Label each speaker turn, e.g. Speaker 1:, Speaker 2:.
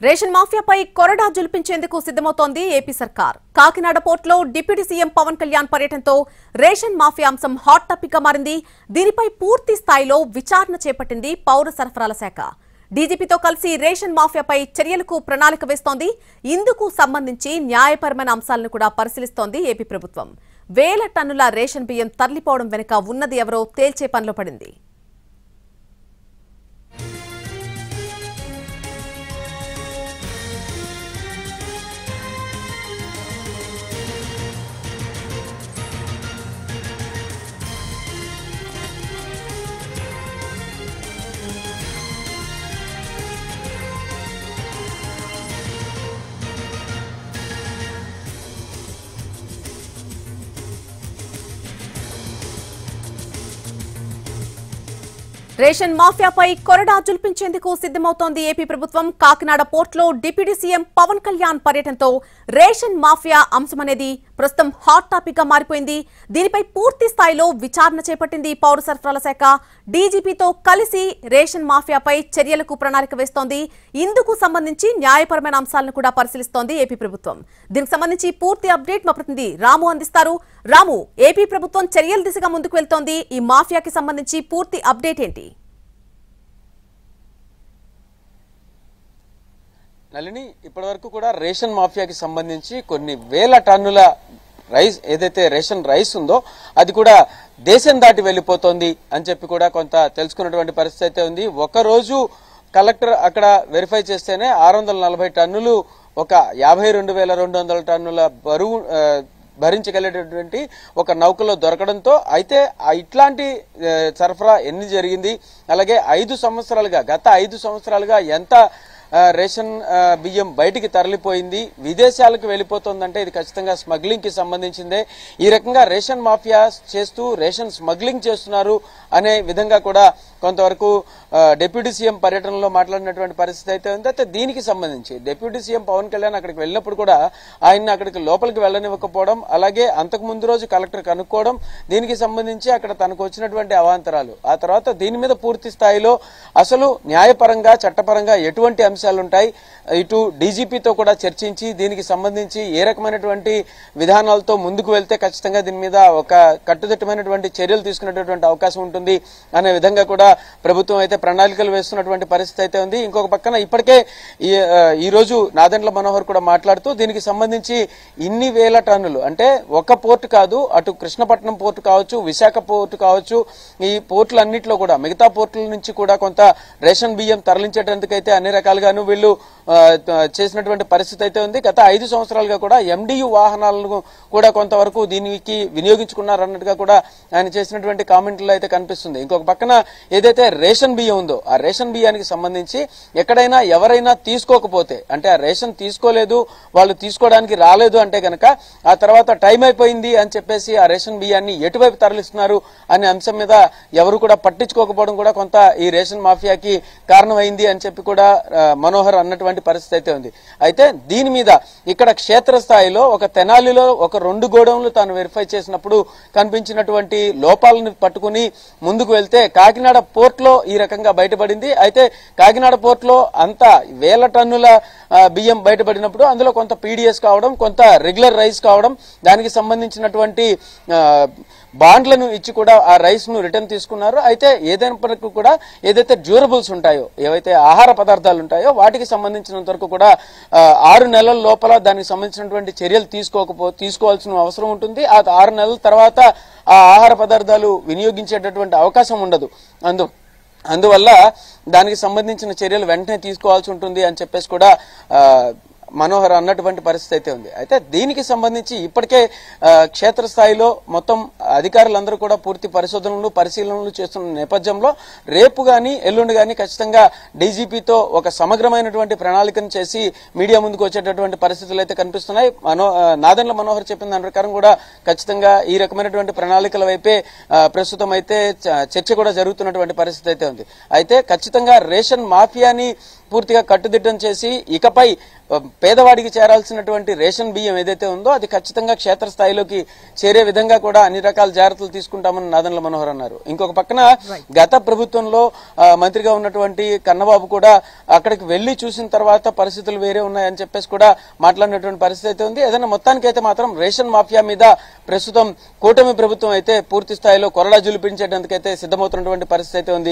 Speaker 1: Ration మాఫియాపై కొరడా జుల్పించేందుకు సిద్ధమవుతోంది AP సర్కార్. కాకినాడ పోర్టులో డిప్యూటీ సీఎం పవన్ కళ్యాణ్ పర్యటనతో రేషన్ మాఫియా అంశం హాట్ టాపిక్ గా మారింది. దీనిపై పూర్తి స్థాయిలో విచారణ చేపట్టింది పౌర సరఫరాల శాఖ. డీజీపీతో కలిసి రేషన్ మాఫియాపై చర్యలకు ప్రణాళిక వేస్తోంది. ఇందుకు సంబంధించి న్యాయపరమైన అంశాలను కూడా పరిశీలిస్తోంది ఏపీ ప్రభుత్వం. వేల టన్నుల రేషన్ బియ్యం తరలిపోవడం వెనుక ఉన్నది ఎవరో తేల్చే పనిలో పడింది. రేషన్ మాఫియాపై కొరడా జుల్పించేందుకు సిద్ధమవుతోంది ఏపీ ప్రభుత్వం. కాకినాడ పోర్టులో డిప్యూటీ సీఎం పవన్ కళ్యాణ్ పర్యటనతో రేషన్ మాఫియా అంశమనేది ప్రస్తుతం హాట్ టాపిక్ గా మారిపోయింది. దీనిపై పూర్తి స్థాయిలో విచారణ చేపట్టింది పౌర సరఫరాల శాఖ. డీజీపీతో కలిసి రేషన్ మాఫియాపై చర్యలకు ప్రణాళిక వేస్తోంది. ఇందుకు సంబంధించి న్యాయపరమైన అంశాలను కూడా పరిశీలిస్తోంది ఏపీ ప్రభుత్వం. దీనికి సంబంధించి పూర్తి అప్డేట్ మా ప్రతినిధి రాము అందిస్తారు. రాము, ఏపీ ప్రభుత్వం చర్యల దిశగా ముందుకు వెళ్తోంది. ఈ మాఫియాకి సంబంధించి పూర్తి అప్డేట్ ఏంటి?
Speaker 2: నళిని, ఇప్పటివరకు కూడా రేషన్ మాఫియాకి సంబంధించి కొన్ని వేల టన్నుల రైస్, ఏదైతే రేషన్ రైస్ ఉందో అది కూడా దేశం దాటి వెళ్లిపోతోంది అని చెప్పి కూడా కొంత తెలుసుకున్నటువంటి పరిస్థితి అయితే ఉంది. ఒకరోజు కలెక్టర్ అక్కడ వెరిఫై చేస్తేనే 640 టన్నులు, ఒక 52,200 టన్నుల బరువు భరించగలిగేటటువంటి ఒక నౌకలో దొరకడంతో అయితే ఇట్లాంటి సరఫరా ఎన్ని జరిగింది, అలాగే గత 5 సంవత్సరాలుగా ఎంత రేషన్ బియ్యం బయటికి తరలిపోయింది, విదేశాలకు వెళ్లిపోతుందంటే ఇది ఖచ్చితంగా స్మగ్లింగ్ కి సంబంధించిందే. ఈ రకంగా రేషన్ మాఫియా చేస్తూ రేషన్ స్మగ్లింగ్ చేస్తున్నారు అనే విధంగా కూడా కొంతవరకు డిప్యూటీ సీఎం పర్యటనలో మాట్లాడినటువంటి పరిస్థితి అయితే ఉంది. అయితే దీనికి సంబంధించి డిప్యూటీ సీఎం పవన్ కళ్యాణ్ అక్కడికి వెళ్ళినప్పుడు కూడా ఆయన్ని అక్కడికి లోపలికి వెళ్లనివ్వకపోవడం, అలాగే అంతకు ముందు రోజు కలెక్టర్ కనుక్కోవడం, దీనికి సంబంధించి అక్కడ తనకు వచ్చినటువంటి అవాంతరాలు, ఆ తర్వాత దీని మీద పూర్తి స్థాయిలో అసలు న్యాయపరంగా చట్టపరంగా ఎటువంటి అంశాలుంటాయి, ఇటు డీజీపీతో కూడా చర్చించి దీనికి సంబంధించి ఏ రకమైనటువంటి విధానాలతో ముందుకు వెళ్తే ఖచ్చితంగా దీని మీద ఒక కట్టుదిట్టమైనటువంటి చర్యలు తీసుకునేటటువంటి అవకాశం ఉంటుంది అనే విధంగా కూడా ప్రభుత్వం అయితే ప్రణాళికలు వేస్తున్నటువంటి పరిస్థితి అయితే ఉంది. ఇంకొక పక్కన ఇప్పటికే ఈ రోజు నాదెండ్ల మనోహర్ కూడా మాట్లాడుతూ దీనికి సంబంధించి ఇన్ని వేల టన్నులు అంటే ఒక పోర్టు కాదు, అటు కృష్ణపట్నం పోర్టు కావచ్చు, విశాఖ పోర్టు కావచ్చు, ఈ పోర్టులన్నింటిలో కూడా మిగతా పోర్టుల నుంచి కూడా కొంత రేషన్ బియ్యం తరలించేటందుకైతే అన్ని రకాలుగాను వీళ్ళు చేసినటువంటి పరిస్థితి అయితే ఉంది. గత 5 సంవత్సరాలుగా కూడా ఎండియు వాహనాలను కూడా కొంతవరకు దీనికి వినియోగించుకున్నారన్నట్టుగా కూడా ఆయన చేసినటువంటి కామెంట్లో అయితే కనిపిస్తుంది. ఇంకొక పక్కన ఏదైతే రేషన్ బియ్యం ఉందో ఆ రేషన్ బియ్యానికి సంబంధించి ఎక్కడైనా ఎవరైనా తీసుకోకపోతే, అంటే ఆ రేషన్ తీసుకోలేదు, వాళ్ళు తీసుకోవడానికి రాలేదు అంటే గనక ఆ తర్వాత టైం అయిపోయింది అని చెప్పేసి ఆ రేషన్ బియ్యాన్ని ఎటువైపు తరలిస్తున్నారు అనే అంశం మీద ఎవరు కూడా పట్టించుకోకపోవడం కూడా కొంత ఈ రేషన్ మాఫియాకి కారణమైంది అని చెప్పి కూడా మనోహర్ అన్నటువంటి పరిస్థితి అయితే ఉంది. అయితే దీని మీద ఇక్కడ క్షేత్రస్థాయిలో ఒక తెనాలిలో ఒక 2 గోడౌన్లు తాను వెరిఫై చేసినప్పుడు కనిపించినటువంటి లోపాలను పట్టుకుని ముందుకు వెళ్తే కాకినాడ పోర్టులో ఈ రకంగా బయటపడింది. అయితే కాకినాడ పోర్టులో అంత వేల టన్నుల బియ్యం బయటపడినప్పుడు అందులో కొంత పీడిఎస్ కావడం, కొంత రెగ్యులర్ రైస్ కావడం, దానికి సంబంధించినటువంటి బాండ్లను ఇచ్చి కూడా ఆ రైస్ ను రిటర్న్ తీసుకున్నారు. అయితే ఏదైనప్పటికీ కూడా ఏదైతే డ్యూరబుల్స్ ఉంటాయో, ఏవైతే ఆహార పదార్థాలు ఉంటాయో వాటికి సంబంధించినంత వరకు కూడా 6 నెలల లోపల దానికి సంబంధించినటువంటి చర్యలు తీసుకోవాల్సిన అవసరం ఉంటుంది. ఆ 6 నెలల తర్వాత ఆ ఆహార పదార్థాలు వినియోగించేటటువంటి అవకాశం ఉండదు. అందువల్ల దానికి సంబంధించిన చర్యలు వెంటనే తీసుకోవాల్సి ఉంటుంది అని చెప్పేసి కూడా మనోహర్ అన్నటువంటి పరిస్థితి అయితే ఉంది. అయితే దీనికి సంబంధించి ఇప్పటికే క్షేత్రస్థాయిలో మొత్తం అధికారులందరూ కూడా పూర్తి పరిశీలనలు చేస్తున్న నేపథ్యంలో రేపు గాని ఎల్లుండి గాని ఖచ్చితంగా డీజీపీతో ఒక సమగ్రమైనటువంటి ప్రణాళికను చేసి మీడియా ముందుకు వచ్చేటటువంటి పరిస్థితులు అయితే కనిపిస్తున్నాయి. నాదెండ్ల మనోహర్ చెప్పిన దాని ప్రకారం కూడా ఖచ్చితంగా ఈ రకమైనటువంటి ప్రణాళికల వైపే ప్రస్తుతం అయితే చర్చ కూడా జరుగుతున్నటువంటి పరిస్థితి అయితే ఉంది. అయితే ఖచ్చితంగా రేషన్ మాఫియాని పూర్తిగా కట్టుదిట్టం చేసి ఇకపై పేదవాడికి చేరాల్సినటువంటి రేషన్ బియ్యం ఏదైతే ఉందో అది ఖచ్చితంగా క్షేత్రస్థాయిలోకి చేరే విధంగా కూడా అన్ని రకాల జాగ్రత్తలు తీసుకుంటామని నాదెండ్ల మనోహర్ అన్నారు. ఇంకొక పక్కన గత ప్రభుత్వంలో మంత్రిగా ఉన్నటువంటి కన్నబాబు కూడా అక్కడికి వెళ్లి చూసిన తర్వాత పరిస్థితులు వేరే ఉన్నాయని చెప్పేసి కూడా మాట్లాడినటువంటి పరిస్థితి అయితే ఉంది. ఏదైనా మొత్తానికైతే మాత్రం రేషన్ మాఫియా మీద ప్రస్తుతం కూటమి ప్రభుత్వం అయితే పూర్తి స్థాయిలో కొరడా జులిపించేందుకైతే సిద్ధమవుతున్నటువంటి పరిస్థితి అయితే ఉంది.